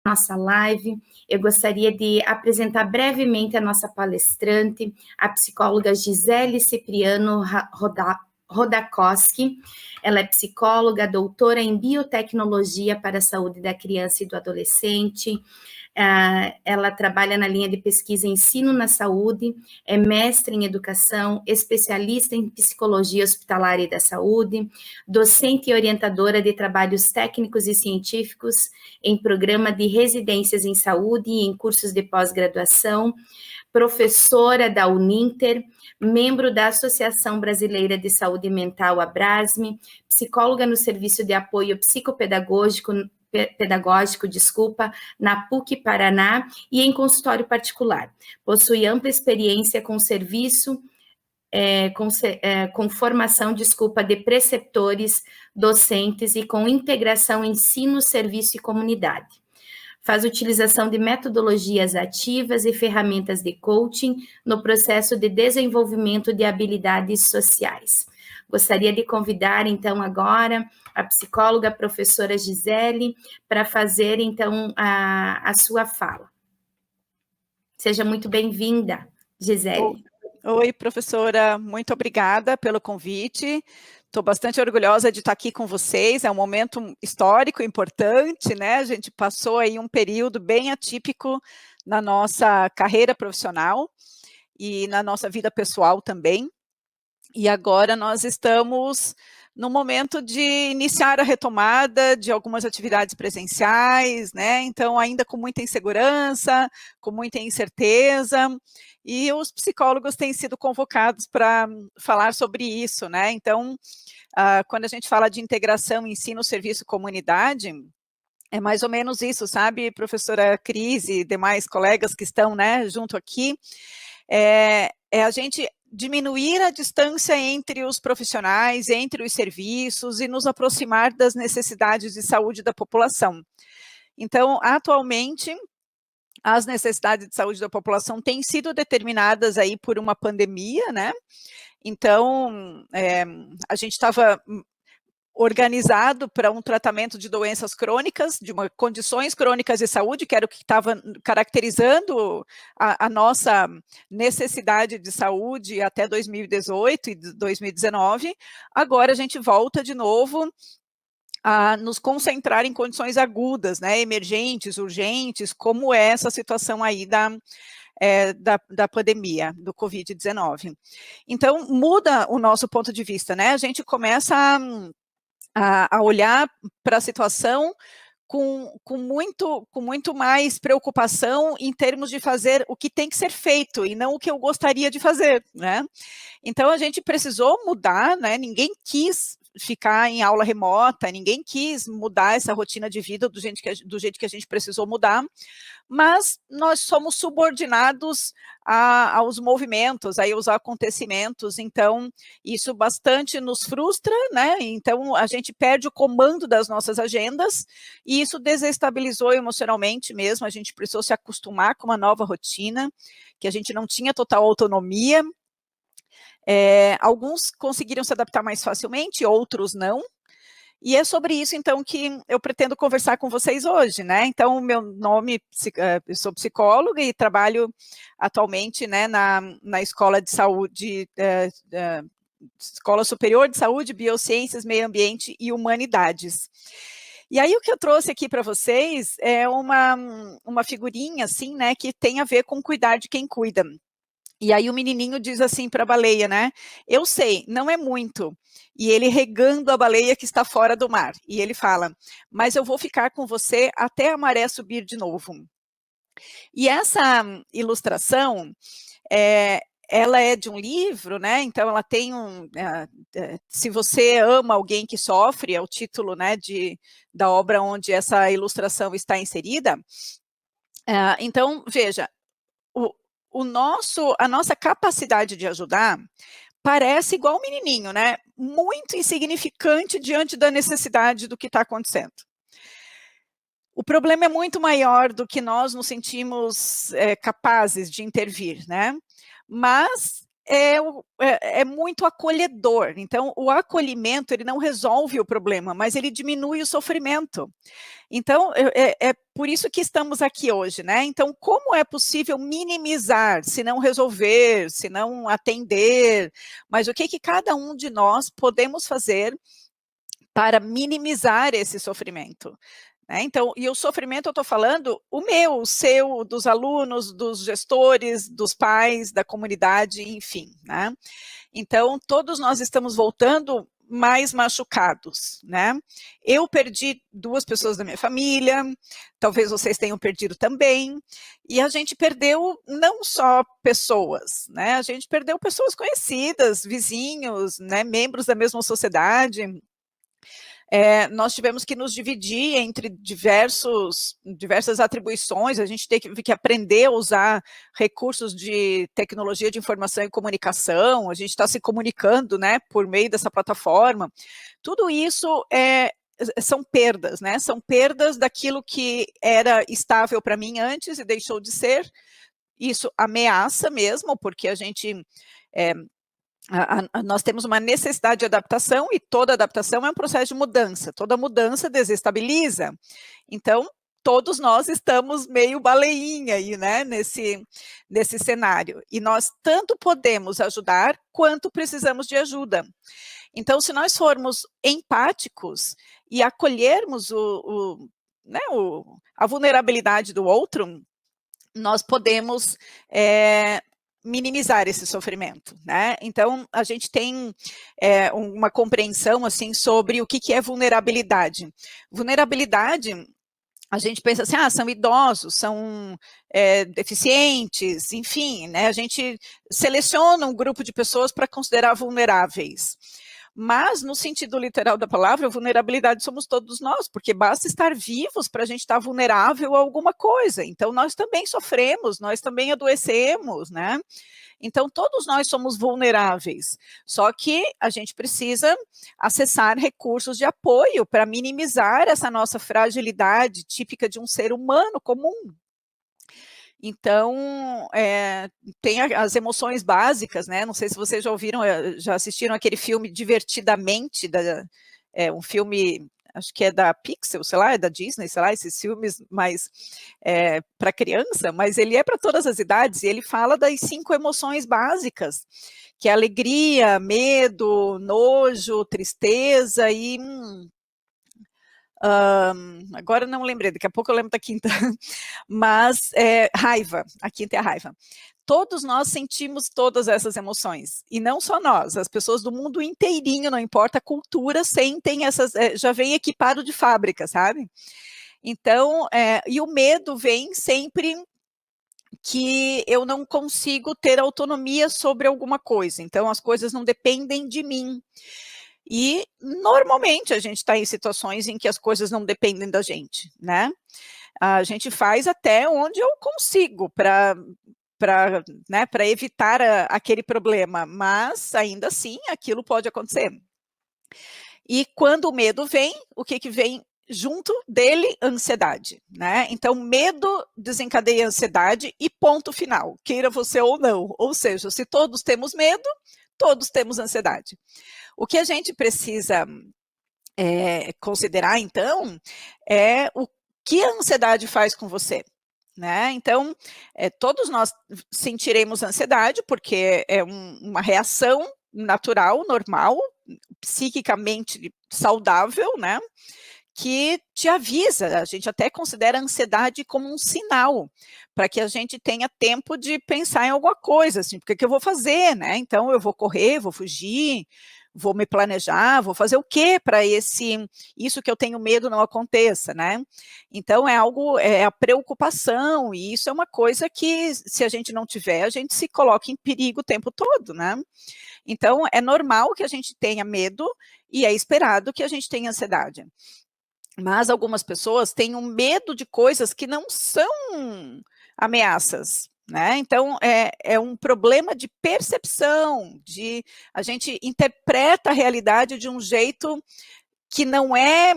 Nossa live, eu gostaria de apresentar brevemente a nossa palestrante, a psicóloga Gisele Cipriano Rodakowski. Ela é psicóloga, doutora em biotecnologia para a saúde da criança e do adolescente. Ela trabalha na linha de pesquisa Ensino na Saúde, é mestre em educação, especialista em psicologia hospitalar e da saúde, docente e orientadora de trabalhos técnicos e científicos em programa de residências em saúde e em cursos de pós-graduação, professora da Uninter, membro da Associação Brasileira de Saúde Mental, Abrasme, psicóloga no Serviço de Apoio Psicopedagógico, na PUC Paraná e em consultório particular. Possui ampla experiência com serviço, com formação, de preceptores, docentes e com integração ensino, serviço e comunidade. Faz utilização de metodologias ativas e ferramentas de coaching no processo de desenvolvimento de habilidades sociais. Gostaria de convidar, então, agora a psicóloga, a professora Gisele, para fazer, então, a sua fala. Seja muito bem-vinda, Gisele. Oi, professora, muito obrigada pelo convite. Estou bastante orgulhosa de estar aqui com vocês, é um momento histórico importante, né? A gente passou aí um período bem atípico na nossa carreira profissional e na nossa vida pessoal também. E agora nós estamos no momento de iniciar a retomada de algumas atividades presenciais, né? Então, ainda com muita insegurança, com muita incerteza, e os psicólogos têm sido convocados para falar sobre isso, né? Então, quando a gente fala de integração, ensino, serviço, comunidade, é mais ou menos isso, sabe, professora Cris e demais colegas que estão, né, junto aqui, é a gente diminuir a distância entre os profissionais, entre os serviços e nos aproximar das necessidades de saúde da população. Então, atualmente, as necessidades de saúde da população têm sido determinadas aí por uma pandemia, né? Então, a gente estava organizado para um tratamento de doenças crônicas, de condições crônicas de saúde, que era o que estava caracterizando a nossa necessidade de saúde até 2018 e 2019. Agora a gente volta de novo a nos concentrar em condições agudas, né, emergentes, urgentes, como é essa situação aí da pandemia, do Covid-19. Então, muda o nosso ponto de vista, né, a gente começa a olhar para a situação com muito mais preocupação em termos de fazer o que tem que ser feito e não o que eu gostaria de fazer, né? Então, a gente precisou mudar, né? Ninguém quis ficar em aula remota, ninguém quis mudar essa rotina de vida do jeito que a gente precisou mudar, mas nós somos subordinados aos movimentos, aí aos acontecimentos, então isso bastante nos frustra, né? Então a gente perde o comando das nossas agendas e isso desestabilizou emocionalmente mesmo, a gente precisou se acostumar com uma nova rotina, que a gente não tinha total autonomia. Alguns conseguiram se adaptar mais facilmente, outros não. E é sobre isso, então, que eu pretendo conversar com vocês hoje, né? Então, o meu nome, eu sou psicóloga e trabalho atualmente, né, na Escola de Saúde, Escola Superior de Saúde, Biociências, Meio Ambiente e Humanidades. E aí, o que eu trouxe aqui para vocês é uma figurinha, assim, né, que tem a ver com cuidar de quem cuida. E aí o menininho diz assim para a baleia, né? Eu sei, não é muito. E ele regando a baleia que está fora do mar. E ele fala, mas eu vou ficar com você até a maré subir de novo. E essa ilustração, ela é de um livro, né? Então ela tem se você ama alguém que sofre, é o título, né, da obra onde essa ilustração está inserida. Então, veja, a nossa capacidade de ajudar parece igual um menininho, né? Muito insignificante diante da necessidade do que está acontecendo. O problema é muito maior do que nós nos sentimos capazes de intervir, né? Mas é muito acolhedor. Então, o acolhimento, ele não resolve o problema, mas ele diminui o sofrimento. Então, é por isso que estamos aqui hoje, né? Então, como é possível minimizar, se não resolver, se não atender, mas o que cada um de nós podemos fazer para minimizar esse sofrimento? Então, e o sofrimento eu estou falando o meu, o seu, dos alunos, dos gestores, dos pais, da comunidade, enfim, né? Então, todos nós estamos voltando mais machucados, né? Eu perdi 2 pessoas da minha família, talvez vocês tenham perdido também, e a gente perdeu não só pessoas, né? A gente perdeu pessoas conhecidas, vizinhos, né? Membros da mesma sociedade. Nós tivemos que nos dividir entre diversas atribuições, a gente teve que aprender a usar recursos de tecnologia de informação e comunicação, a gente está se comunicando, né, por meio dessa plataforma. Tudo isso são perdas, né? São perdas daquilo que era estável para mim antes e deixou de ser. Isso ameaça mesmo, porque a gente... nós temos uma necessidade de adaptação e toda adaptação é um processo de mudança, toda mudança desestabiliza. Então, todos nós estamos meio baleinha aí, né, nesse cenário. E nós tanto podemos ajudar, quanto precisamos de ajuda. Então, se nós formos empáticos e acolhermos a vulnerabilidade do outro, nós podemos minimizar esse sofrimento, né? Então, a gente tem uma compreensão, assim, sobre o que é vulnerabilidade. Vulnerabilidade, a gente pensa assim, são idosos, são deficientes, enfim, né? A gente seleciona um grupo de pessoas para considerar vulneráveis. Mas, no sentido literal da palavra, vulnerabilidade somos todos nós, porque basta estar vivos para a gente estar vulnerável a alguma coisa. Então, nós também sofremos, nós também adoecemos, né? Então, todos nós somos vulneráveis, só que a gente precisa acessar recursos de apoio para minimizar essa nossa fragilidade típica de um ser humano comum. Então, tem as emoções básicas, né? Não sei se vocês já ouviram, já assistiram aquele filme Divertidamente, um filme, acho que é da Pixar, sei lá, é da Disney, sei lá, esses filmes mais para criança, mas ele é para todas as idades, e ele fala das 5 emoções básicas, que é alegria, medo, nojo, tristeza e... agora não lembrei, daqui a pouco eu lembro da quinta, mas raiva, a quinta é a raiva. Todos nós sentimos todas essas emoções, e não só nós, as pessoas do mundo inteirinho, não importa a cultura, sentem essas, já vem equipado de fábrica, sabe? Então, e o medo vem sempre que eu não consigo ter autonomia sobre alguma coisa, então as coisas não dependem de mim. E, normalmente, a gente está em situações em que as coisas não dependem da gente, né? A gente faz até onde eu consigo para evitar aquele problema, mas, ainda assim, aquilo pode acontecer. E quando o medo vem, o que vem junto dele? Ansiedade, né? Então, medo desencadeia ansiedade e ponto final, queira você ou não. Ou seja, se todos temos medo, todos temos ansiedade. O que a gente precisa considerar, então, é o que a ansiedade faz com você, né? Então, todos nós sentiremos ansiedade, porque é uma reação natural, normal, psiquicamente saudável, né? Que te avisa, a gente até considera a ansiedade como um sinal, para que a gente tenha tempo de pensar em alguma coisa, assim, o que eu vou fazer, né? Então, eu vou correr, vou fugir, vou me planejar, vou fazer o quê para isso que eu tenho medo não aconteça, né? Então, é a preocupação, e isso é uma coisa que, se a gente não tiver, a gente se coloca em perigo o tempo todo, né? Então, é normal que a gente tenha medo, e é esperado que a gente tenha ansiedade. Mas algumas pessoas têm um medo de coisas que não são ameaças, né? Então, é um problema de percepção, a gente interpreta a realidade de um jeito que não é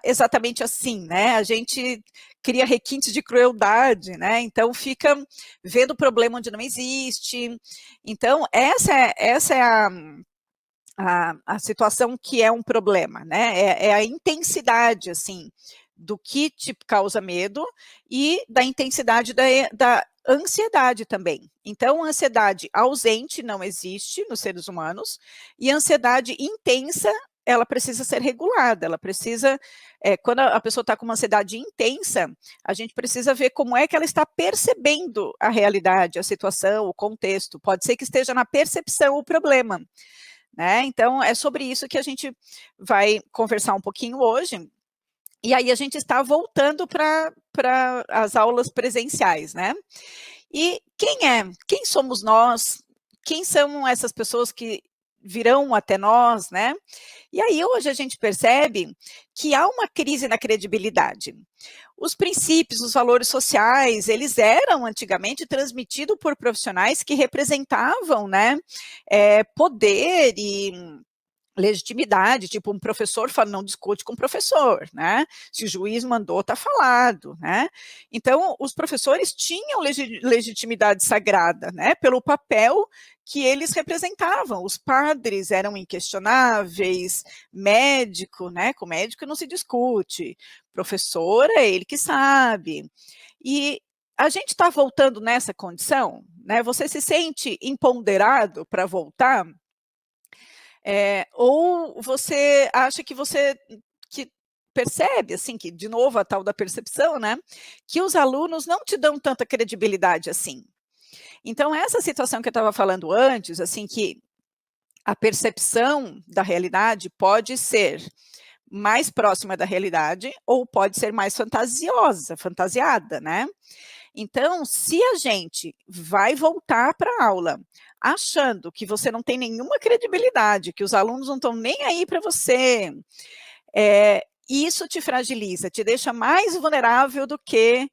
exatamente assim, né? A gente cria requintes de crueldade, né? Então fica vendo o problema onde não existe. Então essa é a situação que é um problema, né? É a intensidade, assim, do que te causa medo e da intensidade da ansiedade também. Então, ansiedade ausente não existe nos seres humanos, e ansiedade intensa, ela precisa ser regulada, ela precisa, quando a pessoa está com uma ansiedade intensa, a gente precisa ver como é que ela está percebendo a realidade, a situação, o contexto. Pode ser que esteja na percepção o problema, né? Então, é sobre isso que a gente vai conversar um pouquinho hoje. E aí a gente está voltando para as aulas presenciais, né? E quem somos nós? Quem são essas pessoas que virão até nós, né? E aí hoje a gente percebe que há uma crise na credibilidade. Os princípios, os valores sociais, eles eram antigamente transmitidos por profissionais que representavam, né, poder e legitimidade, tipo um professor fala, não discute com o professor, né? Se o juiz mandou, tá falado, né? Então, os professores tinham legitimidade sagrada, né? Pelo papel que eles representavam. Os padres eram inquestionáveis, médico, né? Com médico não se discute. Professor é ele que sabe. E a gente está voltando nessa condição, né? Você se sente empoderado para voltar? Ou você acha que que percebe, assim, que, de novo, a tal da percepção, né, que os alunos não te dão tanta credibilidade assim. Então, essa situação que eu estava falando antes, assim, que a percepção da realidade pode ser mais próxima da realidade ou pode ser mais fantasiada, né? Então, se a gente vai voltar para a aula achando que você não tem nenhuma credibilidade, que os alunos não estão nem aí para você, isso te fragiliza, te deixa mais vulnerável do que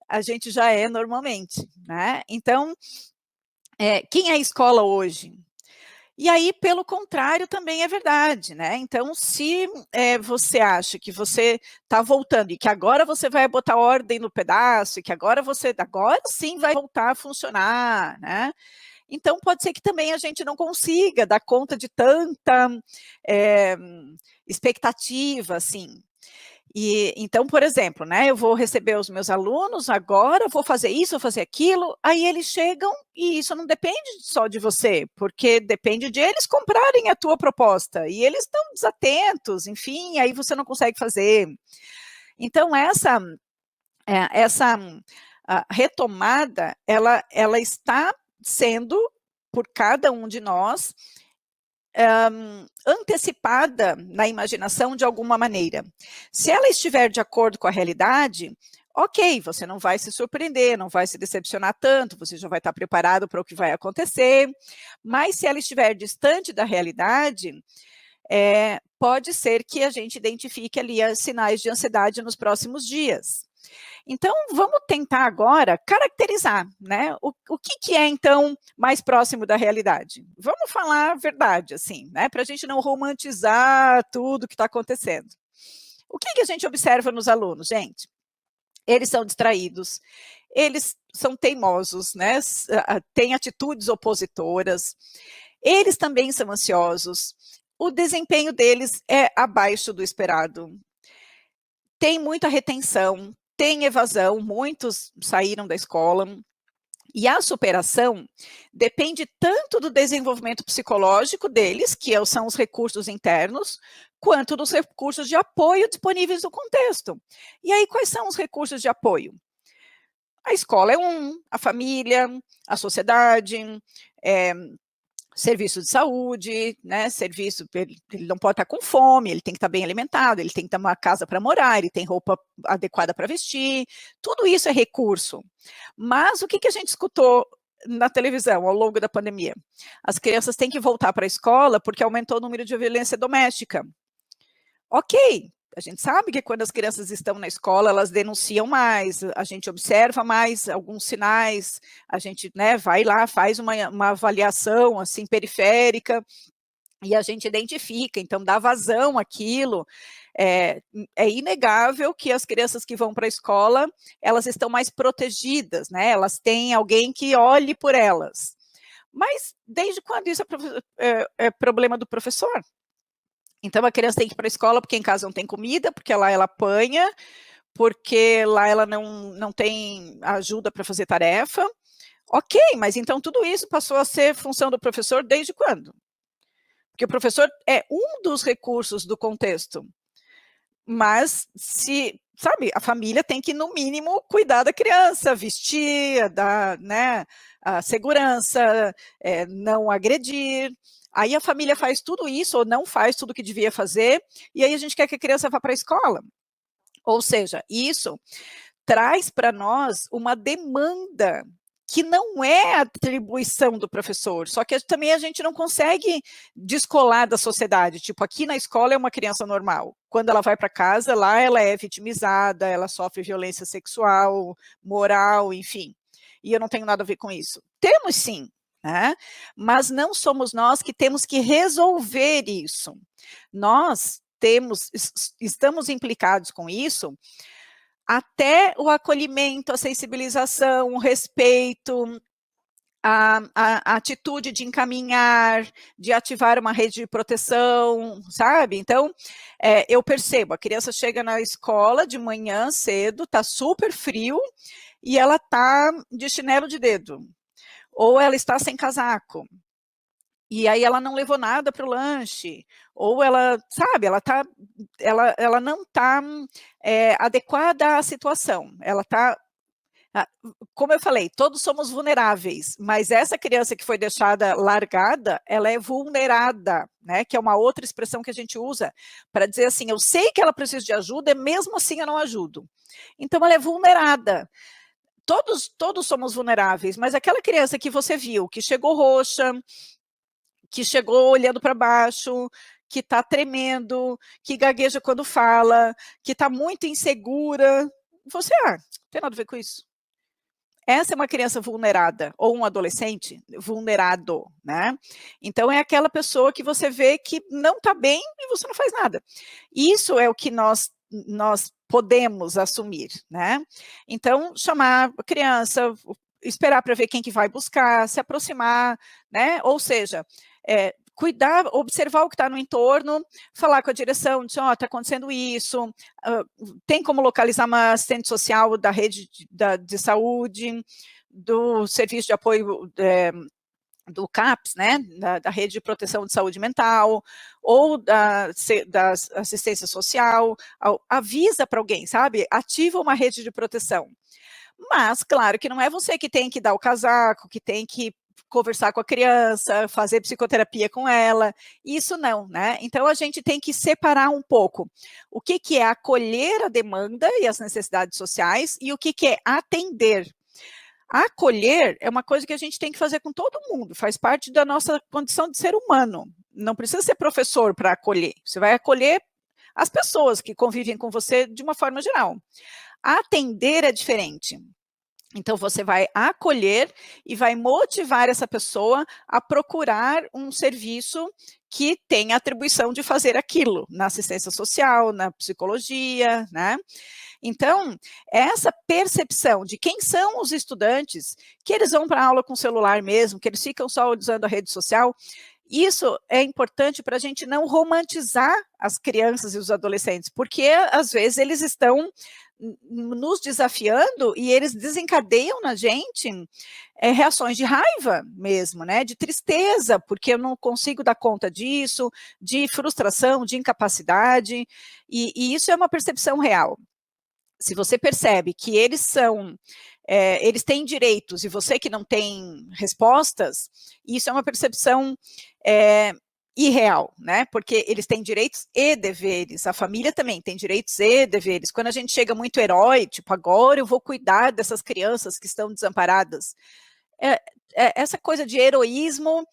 a gente já é normalmente, né? Então, quem é a escola hoje? E aí, pelo contrário, também é verdade, né? Então, se você acha que você está voltando e que agora você vai botar ordem no pedaço, e que agora sim vai voltar a funcionar, né? Então, pode ser que também a gente não consiga dar conta de tanta expectativa, assim. E então, por exemplo, né, eu vou receber os meus alunos agora, vou fazer isso, vou fazer aquilo, aí eles chegam e isso não depende só de você, porque depende de eles comprarem a tua proposta, e eles estão desatentos, enfim, aí você não consegue fazer. Então, essa a retomada, ela está sendo, por cada um de nós, antecipada na imaginação de alguma maneira. Se ela estiver de acordo com a realidade, ok, você não vai se surpreender, não vai se decepcionar tanto, você já vai estar preparado para o que vai acontecer, mas se ela estiver distante da realidade, pode ser que a gente identifique ali os sinais de ansiedade nos próximos dias. Então, vamos tentar agora caracterizar, né? O que é, então, mais próximo da realidade? Vamos falar a verdade, assim, né? Para a gente não romantizar tudo que está acontecendo. O que a gente observa nos alunos, gente? Eles são distraídos, eles são teimosos, né? Têm atitudes opositoras, eles também são ansiosos, o desempenho deles é abaixo do esperado, tem muita retenção, tem evasão, muitos saíram da escola, e a superação depende tanto do desenvolvimento psicológico deles, que são os recursos internos, quanto dos recursos de apoio disponíveis no contexto. E aí, quais são os recursos de apoio? A escola é a família, a sociedade, serviço de saúde, né, ele não pode estar com fome, ele tem que estar bem alimentado, ele tem que ter uma casa para morar, ele tem roupa adequada para vestir, tudo isso é recurso. Mas o que a gente escutou na televisão ao longo da pandemia? As crianças têm que voltar para a escola porque aumentou o número de violência doméstica. Ok, a gente sabe que quando as crianças estão na escola, elas denunciam mais, a gente observa mais alguns sinais, a gente, né, vai lá, faz uma avaliação assim periférica, e a gente identifica, então dá vazão àquilo. É inegável que as crianças que vão para a escola, elas estão mais protegidas, né? Elas têm alguém que olhe por elas. Mas desde quando isso é problema do professor? Então a criança tem que ir para a escola porque em casa não tem comida, porque lá ela apanha, porque lá ela não tem ajuda para fazer tarefa. Ok, mas então tudo isso passou a ser função do professor desde quando? Porque o professor é um dos recursos do contexto. Mas sabe, a família tem que, no mínimo, cuidar da criança, vestir, dar, né, a segurança, não agredir. Aí a família faz tudo isso, ou não faz tudo o que devia fazer, e aí a gente quer que a criança vá para a escola. Ou seja, isso traz para nós uma demanda que não é atribuição do professor, só que também a gente não consegue descolar da sociedade, tipo, aqui na escola é uma criança normal, quando ela vai para casa, lá ela é vitimizada, ela sofre violência sexual, moral, enfim, e eu não tenho nada a ver com isso. Temos sim, né? Mas não somos nós que temos que resolver isso. Nós estamos implicados com isso até o acolhimento, a sensibilização, o respeito, a atitude de encaminhar, de ativar uma rede de proteção, sabe? Então, eu percebo, a criança chega na escola de manhã cedo, está super frio, e ela está de chinelo de dedo, ou ela está sem casaco, e aí ela não levou nada para o lanche, ou ela, sabe, ela não está adequada à situação, ela está, como eu falei, todos somos vulneráveis, mas essa criança que foi deixada largada, ela é vulnerada, né, que é uma outra expressão que a gente usa para dizer assim, eu sei que ela precisa de ajuda, e mesmo assim eu não ajudo. Então ela é vulnerada. Todos somos vulneráveis, mas aquela criança que você viu, que chegou roxa, que chegou olhando para baixo, que está tremendo, que gagueja quando fala, que está muito insegura, você, não tem nada a ver com isso. Essa é uma criança vulnerada, ou um adolescente vulnerado, né? Então, é aquela pessoa que você vê que não está bem e você não faz nada. Isso é o que nós podemos assumir, né? Então, chamar a criança, esperar para ver quem que vai buscar, se aproximar, né? Ou seja, cuidar, observar o que está no entorno, falar com a direção, dizer, está acontecendo isso, tem como localizar uma assistente social da rede de saúde, do serviço de apoio do CAPS, né, da Rede de Proteção de Saúde Mental, ou da assistência social, avisa para alguém, sabe? Ativa uma rede de proteção. Mas, claro, que não é você que tem que dar o casaco, que tem que conversar com a criança, fazer psicoterapia com ela, isso não, né? Então, a gente tem que separar um pouco o que é acolher a demanda e as necessidades sociais e o que é atender. Acolher é uma coisa que a gente tem que fazer com todo mundo, faz parte da nossa condição de ser humano. Não precisa ser professor para acolher, você vai acolher as pessoas que convivem com você de uma forma geral. Atender é diferente. Então, você vai acolher e vai motivar essa pessoa a procurar um serviço que tem a atribuição de fazer aquilo, na assistência social, na psicologia, né? Então, essa percepção de quem são os estudantes, que eles vão para a aula com celular mesmo, que eles ficam só usando a rede social, isso é importante para a gente não romantizar as crianças e os adolescentes, porque às vezes eles estão nos desafiando e eles desencadeiam na gente reações de raiva mesmo, né, de tristeza, porque eu não consigo dar conta disso, de frustração, de incapacidade, e isso é uma percepção real. Se você percebe que eles eles têm direitos e você que não tem respostas, isso é uma percepção irreal, né? Porque eles têm direitos e deveres, a família também tem direitos e deveres. Quando a gente chega muito herói, tipo, agora eu vou cuidar dessas crianças que estão desamparadas, essa coisa de heroísmo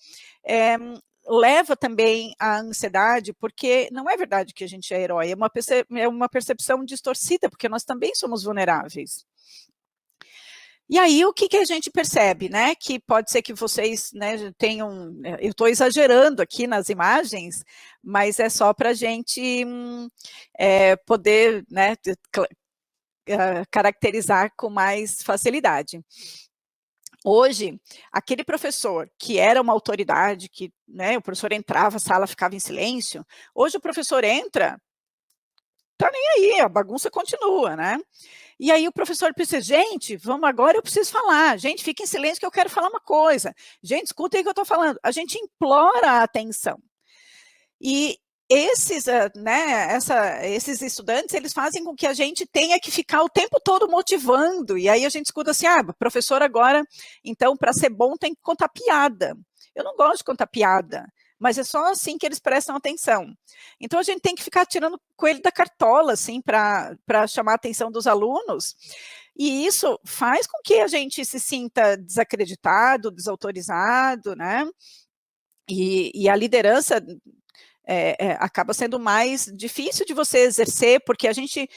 leva também à ansiedade, porque não é verdade que a gente é herói, é uma percepção distorcida, porque nós também somos vulneráveis. E aí, o que a gente percebe, né? Que pode ser que vocês, né, tenham... Eu estou exagerando aqui nas imagens, mas é só para a gente poder, né, caracterizar com mais facilidade. Hoje, aquele professor que era uma autoridade, que, né, o professor entrava, a sala ficava em silêncio, hoje o professor entra, tá nem aí, a bagunça continua, né? E aí o professor precisa, gente, vamos agora, eu preciso falar, gente, fica em silêncio que eu quero falar uma coisa, gente, escuta aí o que eu estou falando, a gente implora a atenção. E esses, né, esses estudantes, eles fazem com que a gente tenha que ficar o tempo todo motivando, e aí a gente escuta assim, professor agora, então, para ser bom tem que contar piada. Eu não gosto de contar piada, mas é só assim que eles prestam atenção. Então, a gente tem que ficar tirando coelho da cartola, assim, para chamar a atenção dos alunos, e isso faz com que a gente se sinta desacreditado, desautorizado, né? E a liderança acaba sendo mais difícil de você exercer, porque a gente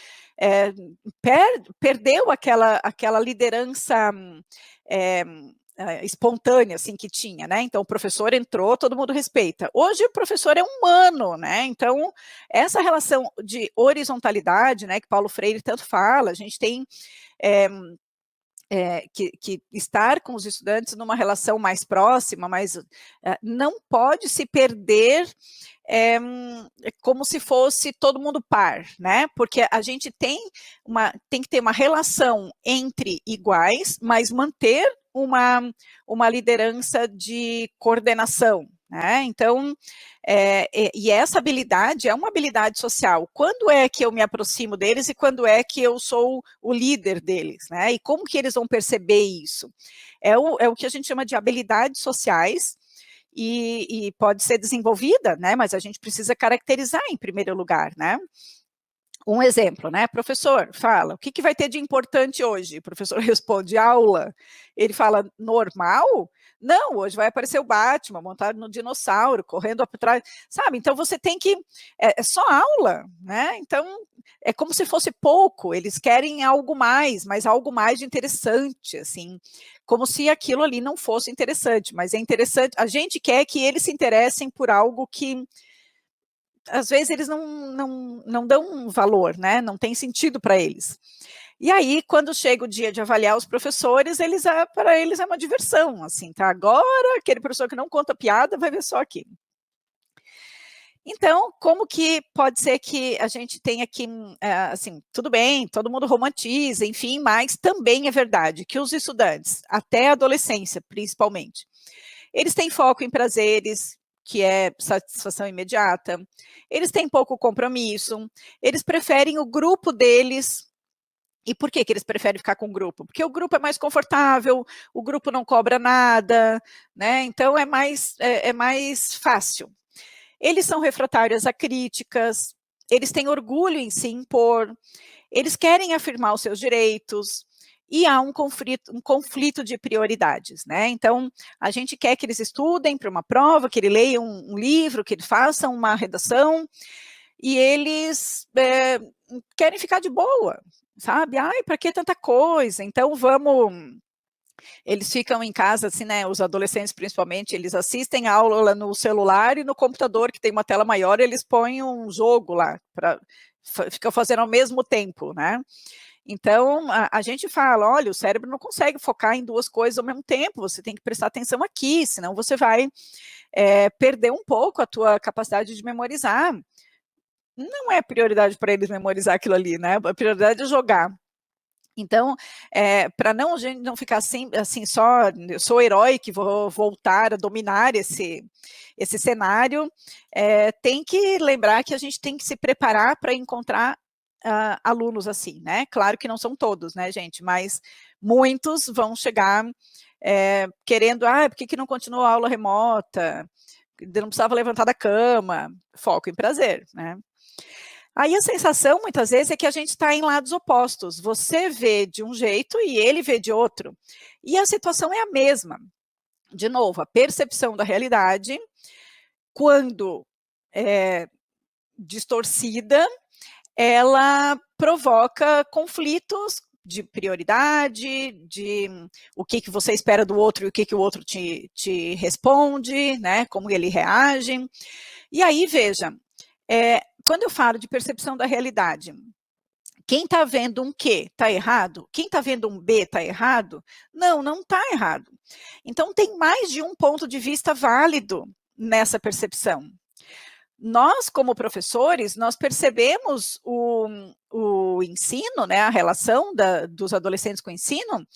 perdeu aquela liderança espontânea, assim, que tinha, né? Então, o professor entrou, todo mundo respeita. Hoje, o professor é humano, né? Então, essa relação de horizontalidade, né, que Paulo Freire tanto fala, a gente tem que estar com os estudantes numa relação mais próxima, mas não pode se perder como se fosse todo mundo par, né? Porque a gente tem que ter uma relação entre iguais, mas manter uma liderança de coordenação, né? Então, e essa habilidade é uma habilidade social. Quando é que eu me aproximo deles e quando é que eu sou o líder deles, né? E como que eles vão perceber isso? É o que a gente chama de habilidades sociais, e pode ser desenvolvida, né? Mas a gente precisa caracterizar em primeiro lugar, né? Um exemplo, né? Professor, fala, o que vai ter de importante hoje? O professor responde, aula. Ele fala, normal? Não, hoje vai aparecer o Batman montado no dinossauro, correndo atrás, sabe? Então você tem que, é só aula, né? Então é como se fosse pouco, eles querem algo mais, mas algo mais de interessante, assim, como se aquilo ali não fosse interessante, mas é interessante, a gente quer que eles se interessem por algo que às vezes eles não dão um valor, né? Não tem sentido para eles. E aí, quando chega o dia de avaliar os professores, para eles é uma diversão, assim, tá? Agora, aquele professor que não conta piada vai ver só aqui. Então, como que pode ser que a gente tenha que, assim, tudo bem, todo mundo romantiza, enfim, mas também é verdade que os estudantes, até a adolescência, principalmente, eles têm foco em prazeres, que é satisfação imediata, eles têm pouco compromisso, eles preferem o grupo deles. E por que eles preferem ficar com o grupo? Porque o grupo é mais confortável, o grupo não cobra nada, né? Então é mais fácil. Eles são refratários a críticas, eles têm orgulho em se impor, eles querem afirmar os seus direitos, e há um conflito de prioridades, né? Então, a gente quer que eles estudem para uma prova, que eles leiam um livro, que eles façam uma redação, e eles querem ficar de boa, sabe? Ai, para que tanta coisa? Então, eles ficam em casa, assim, né? Os adolescentes, principalmente, eles assistem a aula no celular e no computador, que tem uma tela maior, eles põem um jogo lá, ficam fazendo ao mesmo tempo, né? Então, a gente fala, olha, o cérebro não consegue focar em duas coisas ao mesmo tempo, você tem que prestar atenção aqui, senão você vai perder um pouco a tua capacidade de memorizar. Não é prioridade para eles memorizar aquilo ali, né? A prioridade é jogar. Então, para a gente não ficar assim, só, eu sou herói que vou voltar a dominar esse cenário, tem que lembrar que a gente tem que se preparar para encontrar alunos assim, né? Claro que não são todos, né, gente? Mas muitos vão chegar querendo, por que não continua a aula remota? Não precisava levantar da cama, foco em prazer, né? Aí a sensação, muitas vezes, é que a gente está em lados opostos. Você vê de um jeito e ele vê de outro. E a situação é a mesma. De novo, a percepção da realidade, quando distorcida, ela provoca conflitos de prioridade, de o que você espera do outro e o que o outro te responde, né? Como ele reage. E aí, veja, quando eu falo de percepção da realidade, quem está vendo um Q está errado? Quem está vendo um B está errado? Não, não está errado. Então, tem mais de um ponto de vista válido nessa percepção. Nós, como professores, nós percebemos o ensino, né, a relação dos adolescentes com o ensino,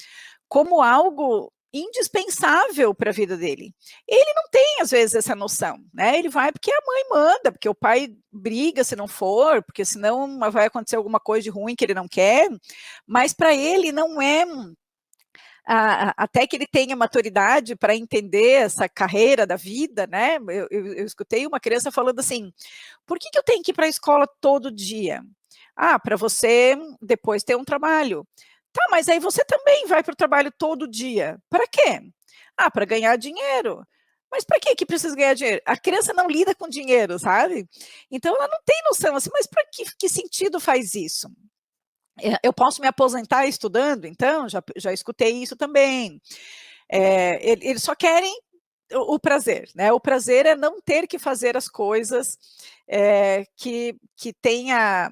como algo indispensável para a vida dele. Ele não tem, às vezes, essa noção, né? Ele vai porque a mãe manda, porque o pai briga se não for, porque senão vai acontecer alguma coisa de ruim que ele não quer, mas para ele não é... até que ele tenha maturidade para entender essa carreira da vida, né? Eu escutei uma criança falando assim, por que eu tenho que ir para a escola todo dia? Para você depois ter um trabalho. Tá, mas aí você também vai para o trabalho todo dia. Para quê? Para ganhar dinheiro. Mas para que precisa ganhar dinheiro? A criança não lida com dinheiro, sabe? Então ela não tem noção assim, mas para que sentido faz isso? Eu posso me aposentar estudando? Então, já escutei isso também. Eles só querem o prazer, né? O prazer é não ter que fazer as coisas que tenha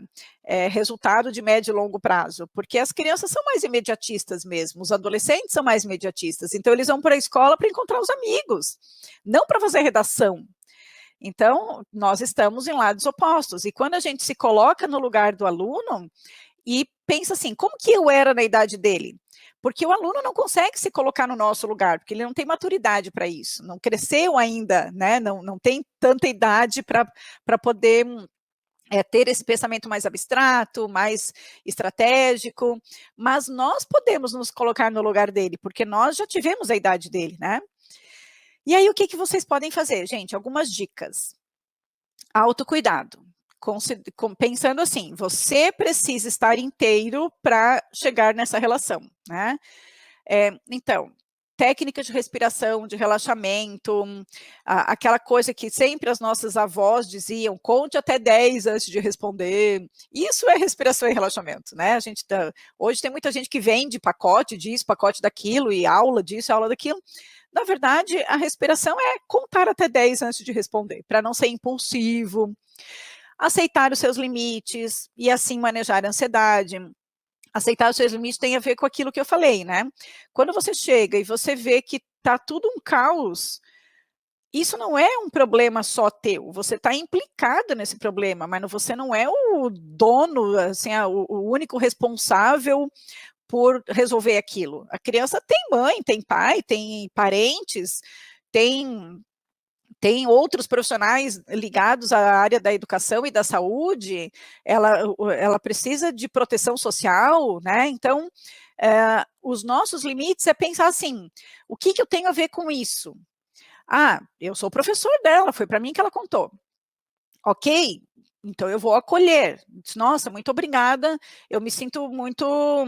resultado de médio e longo prazo, porque as crianças são mais imediatistas mesmo, os adolescentes são mais imediatistas, então eles vão para a escola para encontrar os amigos, não para fazer redação. Então, nós estamos em lados opostos, e quando a gente se coloca no lugar do aluno e pensa assim, como que eu era na idade dele? Porque o aluno não consegue se colocar no nosso lugar, porque ele não tem maturidade para isso, não cresceu ainda, né? Não tem tanta idade para poder ter esse pensamento mais abstrato, mais estratégico, mas nós podemos nos colocar no lugar dele, porque nós já tivemos a idade dele, né? E aí, o que vocês podem fazer, gente? Algumas dicas. Autocuidado. Pensando assim, você precisa estar inteiro para chegar nessa relação, né? Então, técnica de respiração, de relaxamento, aquela coisa que sempre as nossas avós diziam, conte até 10 antes de responder. Isso é respiração e relaxamento, né? Hoje tem muita gente que vende pacote disso, pacote daquilo, e aula disso, aula daquilo. Na verdade, a respiração é contar até 10 antes de responder, para não ser impulsivo, aceitar os seus limites e assim manejar a ansiedade. Aceitar os seus limites tem a ver com aquilo que eu falei, né? Quando você chega e você vê que tá tudo um caos, isso não é um problema só teu, você está implicado nesse problema, mas você não é o dono, assim, o único responsável por resolver aquilo. A criança tem mãe, tem pai, tem parentes, tem outros profissionais ligados à área da educação e da saúde, ela precisa de proteção social, né? Então, os nossos limites é pensar assim, o que eu tenho a ver com isso? Eu sou o professor dela, foi para mim que ela contou. Ok, então eu vou acolher. Nossa, muito obrigada, eu me sinto muito,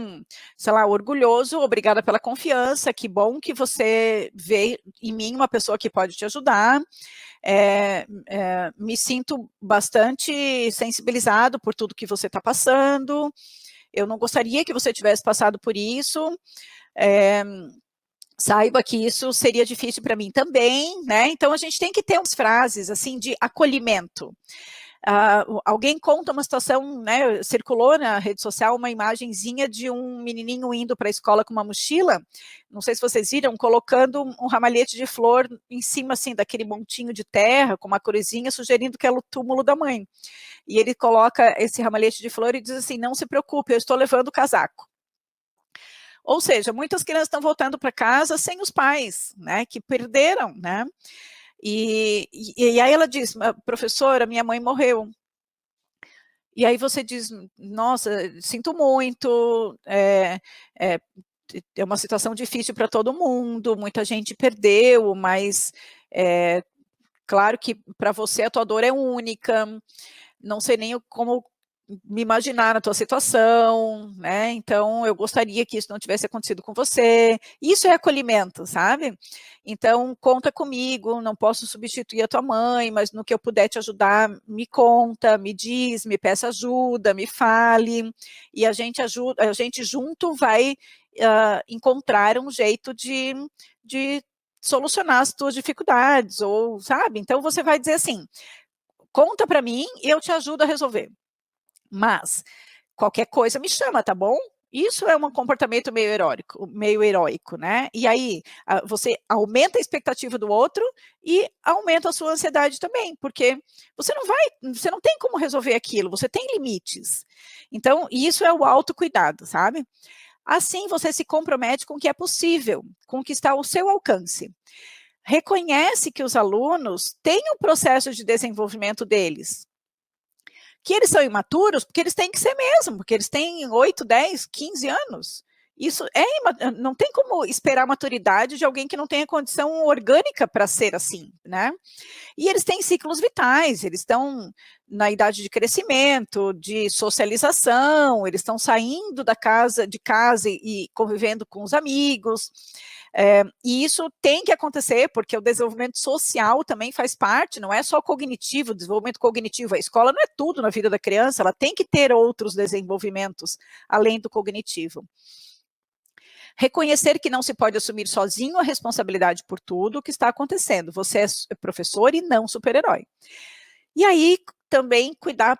sei lá, orgulhoso, obrigada pela confiança, que bom que você vê em mim uma pessoa que pode te ajudar. Me sinto bastante sensibilizado por tudo que você está passando, eu não gostaria que você tivesse passado por isso, saiba que isso seria difícil para mim também, né? Então a gente tem que ter umas frases assim de acolhimento. Alguém conta uma situação, né, circulou na rede social uma imagenzinha de um menininho indo para a escola com uma mochila, não sei se vocês viram, colocando um ramalhete de flor em cima, assim, daquele montinho de terra, com uma cruzinha, sugerindo que é o túmulo da mãe. E ele coloca esse ramalhete de flor e diz assim, não se preocupe, eu estou levando o casaco. Ou seja, muitas crianças estão voltando para casa sem os pais, né, que perderam, né? E aí ela diz, professora, minha mãe morreu. E aí você diz, nossa, sinto muito, é uma situação difícil para todo mundo, muita gente perdeu, mas claro que para você a tua dor é única, não sei nem como me imaginar na tua situação, né? Então, eu gostaria que isso não tivesse acontecido com você. Isso é acolhimento, sabe? Então, conta comigo, não posso substituir a tua mãe, mas no que eu puder te ajudar, me conta, me diz, me peça ajuda, me fale, e a gente ajuda, a gente junto vai encontrar um jeito de solucionar as tuas dificuldades, ou, sabe? Então, você vai dizer assim, conta para mim e eu te ajudo a resolver. Mas qualquer coisa me chama, tá bom? Isso é um comportamento meio heróico, né? E aí você aumenta a expectativa do outro e aumenta a sua ansiedade também, porque você não tem como resolver aquilo, você tem limites. Então, isso é o autocuidado, sabe? Assim, você se compromete com o que é possível, com o que está ao seu alcance. Reconhece que os alunos têm um processo de desenvolvimento deles, que eles são imaturos, porque eles têm que ser mesmo, porque eles têm 8, 10, 15 anos. Isso não tem como esperar a maturidade de alguém que não tenha condição orgânica para ser assim, né? E eles têm ciclos vitais, eles estão na idade de crescimento, de socialização, eles estão saindo de casa e convivendo com os amigos. E isso tem que acontecer, porque o desenvolvimento social também faz parte, não é só cognitivo, desenvolvimento cognitivo. A escola não é tudo na vida da criança, ela tem que ter outros desenvolvimentos além do cognitivo. Reconhecer que não se pode assumir sozinho a responsabilidade por tudo o que está acontecendo. Você é professor e não super-herói. E aí, também cuidar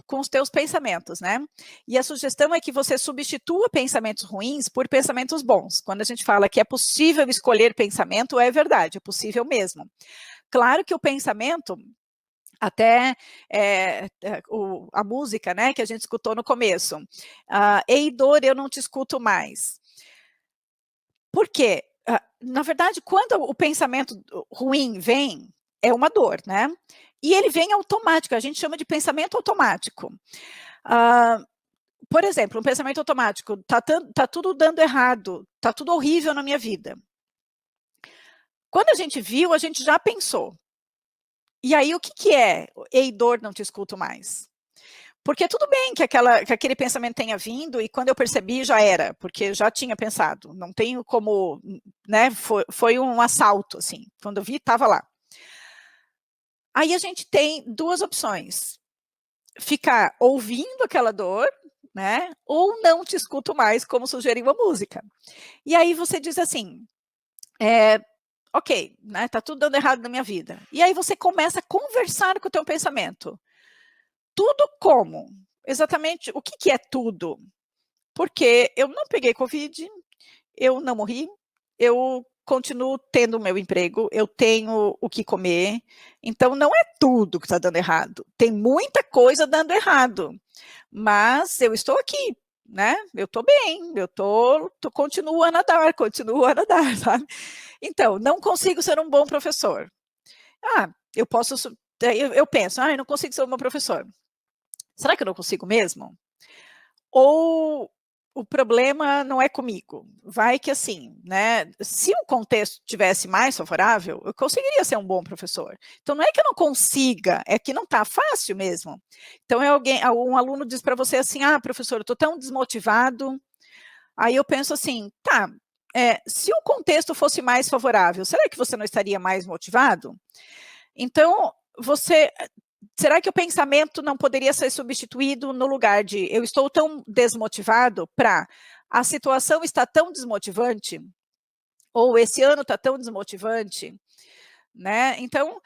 com os teus pensamentos, né? E a sugestão é que você substitua pensamentos ruins por pensamentos bons. Quando a gente fala que é possível escolher pensamento, é verdade, é possível mesmo. Claro que o pensamento, até a música, né, que a gente escutou no começo, ei dor, eu não te escuto mais. Por quê? Na verdade, quando o pensamento ruim vem, é uma dor, né? E ele vem automático, a gente chama de pensamento automático. Por exemplo, um pensamento automático, tá tudo dando errado, tá tudo horrível na minha vida. Quando a gente viu, a gente já pensou. E aí, o que é? Ei, dor, não te escuto mais. Porque tudo bem que aquele pensamento tenha vindo, e quando eu percebi já era, porque eu já tinha pensado, não tenho como, né, foi um assalto, assim, quando eu vi, estava lá. Aí a gente tem duas opções, ficar ouvindo aquela dor, né, ou não te escuto mais, como sugeriu a música. E aí você diz assim, ok, né, tá tudo dando errado na minha vida. E aí você começa a conversar com o teu pensamento. Tudo como? Exatamente, o que é tudo? Porque eu não peguei Covid, eu não morri, eu continuo tendo o meu emprego, eu tenho o que comer, então não é tudo que está dando errado, tem muita coisa dando errado, mas eu estou aqui, né? Eu estou bem, continuo a nadar, sabe? Então, não consigo ser um bom professor. Eu penso, eu não consigo ser um bom professor. Será que eu não consigo mesmo? Ou o problema não é comigo? Vai que assim, né? Se o contexto tivesse mais favorável, eu conseguiria ser um bom professor. Então não é que eu não consiga, é que não está fácil mesmo. Então um aluno diz para você assim, professor, eu estou tão desmotivado. Aí eu penso assim, tá, se o contexto fosse mais favorável, será que você não estaria mais motivado? Então, será que o pensamento não poderia ser substituído no lugar de eu estou tão desmotivado para a situação está tão desmotivante, ou esse ano está tão desmotivante, né? Então,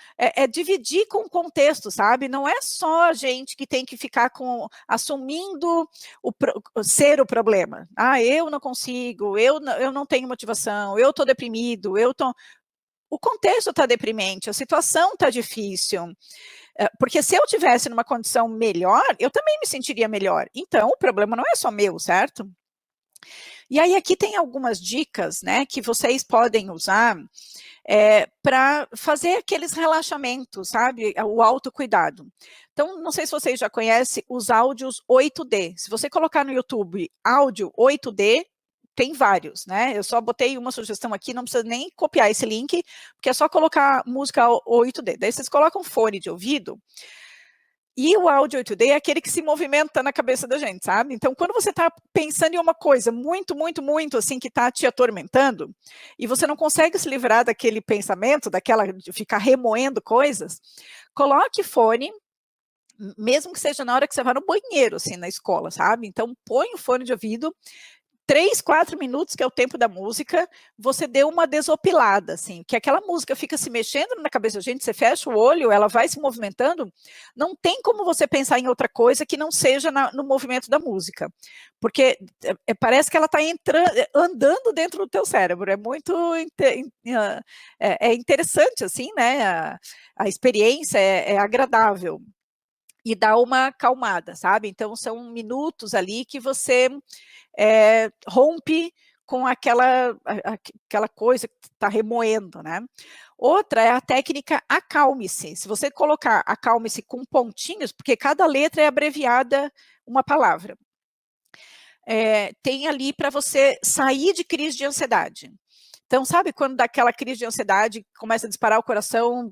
dividir com o contexto, sabe? Não é só a gente que tem que ficar assumindo ser o problema. Eu não consigo, eu não tenho motivação, eu estou deprimido, o contexto está deprimente, a situação está difícil. Porque se eu tivesse numa condição melhor, eu também me sentiria melhor. Então, o problema não é só meu, certo? E aí aqui tem algumas dicas, né, que vocês podem usar para fazer aqueles relaxamentos, sabe? O autocuidado. Então, não sei se vocês já conhecem os áudios 8D. Se você colocar no YouTube áudio 8D, tem vários, né? Eu só botei uma sugestão aqui, não precisa nem copiar esse link, porque é só colocar música 8D. Daí vocês colocam fone de ouvido E o áudio today é aquele que se movimenta na cabeça da gente, sabe? Então, quando você está pensando em uma coisa muito, muito, muito, assim, que está te atormentando, e você não consegue se livrar daquele pensamento, de ficar remoendo coisas, coloque fone, mesmo que seja na hora que você vai no banheiro, assim, na escola, sabe? Então, põe o fone de ouvido, 3, 4 minutos, que é o tempo da música, você deu uma desopilada, assim, que aquela música fica se mexendo na cabeça da gente, você fecha o olho, ela vai se movimentando, não tem como você pensar em outra coisa que não seja no movimento da música, porque parece que ela está andando dentro do teu cérebro, é muito interessante, assim, né, a experiência é agradável. E dá uma acalmada, sabe? Então, são minutos ali que você rompe com aquela coisa que está remoendo, né? Outra é a técnica acalme-se. Se você colocar acalme-se com pontinhos, porque cada letra é abreviada uma palavra. Tem ali para você sair de crise de ansiedade. Então, sabe quando dá aquela crise de ansiedade, começa a disparar o coração,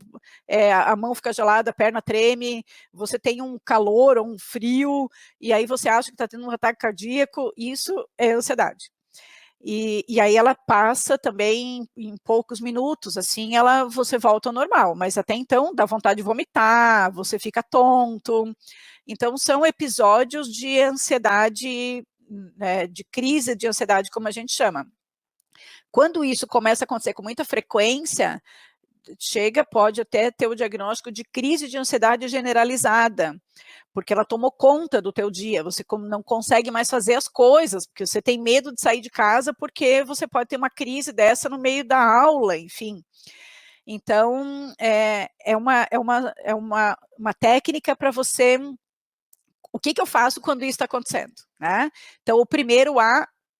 a mão fica gelada, a perna treme, você tem um calor ou um frio, e aí você acha que está tendo um ataque cardíaco, isso é ansiedade. E aí ela passa também em poucos minutos, assim, você volta ao normal, mas até então dá vontade de vomitar, você fica tonto. Então, são episódios de ansiedade, né, de crise de ansiedade, como a gente chama. Quando isso começa a acontecer com muita frequência, pode até ter o diagnóstico de crise de ansiedade generalizada, porque ela tomou conta do teu dia, você não consegue mais fazer as coisas, porque você tem medo de sair de casa, porque você pode ter uma crise dessa no meio da aula, enfim. Então, é uma técnica para você. O que eu faço quando isso está acontecendo, né? Então, o primeiro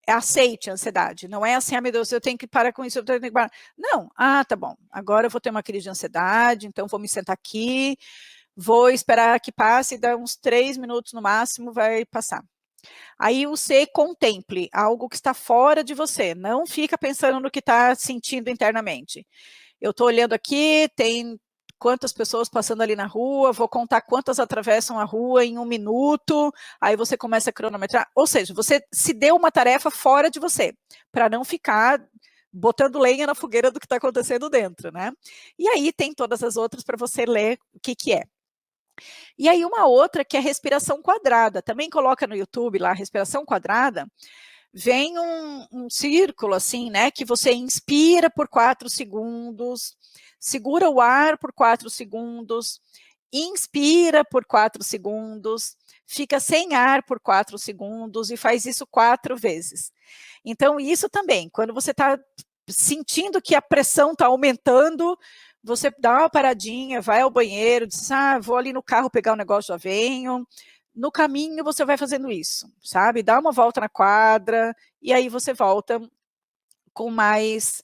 aceite a ansiedade, não é assim, meu Deus, eu tenho que parar com isso, eu tenho que parar. Não, tá bom, agora eu vou ter uma crise de ansiedade, então vou me sentar aqui, vou esperar que passe, dá uns 3 minutos no máximo, vai passar. Aí o C, contemple algo que está fora de você, não fica pensando no que está sentindo internamente. Eu estou olhando aqui, tem quantas pessoas passando ali na rua, vou contar quantas atravessam a rua em 1 minuto, aí você começa a cronometrar, ou seja, você se deu uma tarefa fora de você, para não ficar botando lenha na fogueira do que está acontecendo dentro, né? E aí tem todas as outras para você ler o que é. E aí uma outra que é respiração quadrada, também coloca no YouTube lá, respiração quadrada, vem um círculo assim, né, que você inspira por 4 segundos, segura o ar por 4 segundos, inspira por 4 segundos, fica sem ar por 4 segundos e faz isso 4 vezes. Então, isso também, quando você está sentindo que a pressão está aumentando, você dá uma paradinha, vai ao banheiro, diz, vou ali no carro pegar um negócio, já venho. No caminho você vai fazendo isso, sabe? Dá uma volta na quadra e aí você volta com mais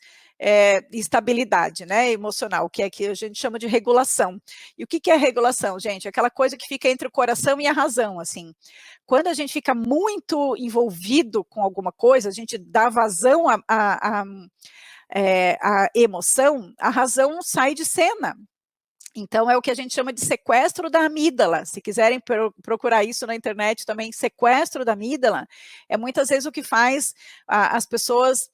estabilidade, né, emocional, que é que a gente chama de regulação. E o que é regulação, gente? Aquela coisa que fica entre o coração e a razão, assim. Quando a gente fica muito envolvido com alguma coisa, a gente dá vazão à emoção, a razão sai de cena. Então, é o que a gente chama de sequestro da amígdala. Se quiserem procurar isso na internet também, sequestro da amígdala, é muitas vezes o que faz as pessoas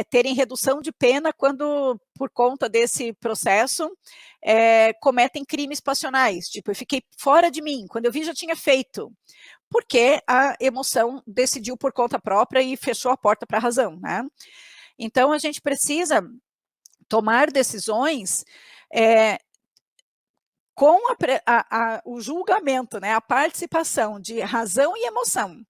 terem redução de pena quando, por conta desse processo, cometem crimes passionais. Tipo, eu fiquei fora de mim, quando eu vi já tinha feito. Porque a emoção decidiu por conta própria e fechou a porta para a razão, né? Então, a gente precisa tomar decisões com o julgamento, né, a participação de razão e emoção.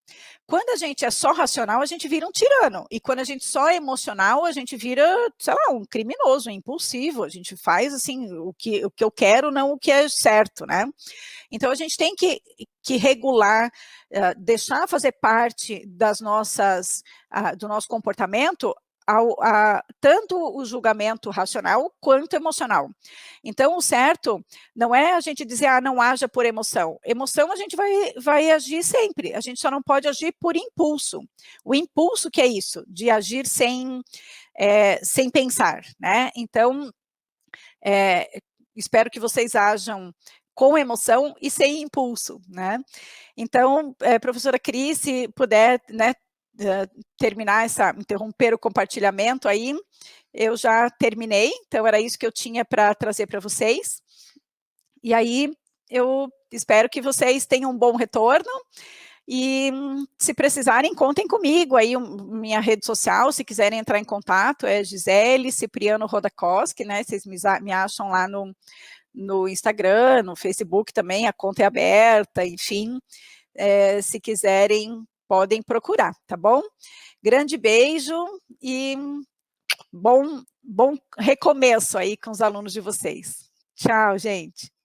Quando a gente é só racional, a gente vira um tirano. E quando a gente só é emocional, a gente vira, sei lá, um criminoso, um impulsivo. A gente faz, assim, o que eu quero, não o que é certo, né? Então, a gente tem que regular, deixar fazer parte do nosso comportamento tanto o julgamento racional quanto emocional. Então, o certo não é a gente dizer, não haja por emoção. Emoção a gente vai agir sempre, a gente só não pode agir por impulso. O impulso que é isso, de agir sem pensar, né? Então, espero que vocês hajam com emoção e sem impulso, né? Então, professora Cris, se puder, né, terminar interromper o compartilhamento aí, eu já terminei, então era isso que eu tinha para trazer para vocês. E aí, eu espero que vocês tenham um bom retorno, e se precisarem, contem comigo, aí minha rede social, se quiserem entrar em contato, é Gisele Cipriano Rodakoski, né, vocês me acham lá no Instagram, no Facebook também, a conta é aberta, enfim, se quiserem, podem procurar, tá bom? Grande beijo e bom recomeço aí com os alunos de vocês. Tchau, gente.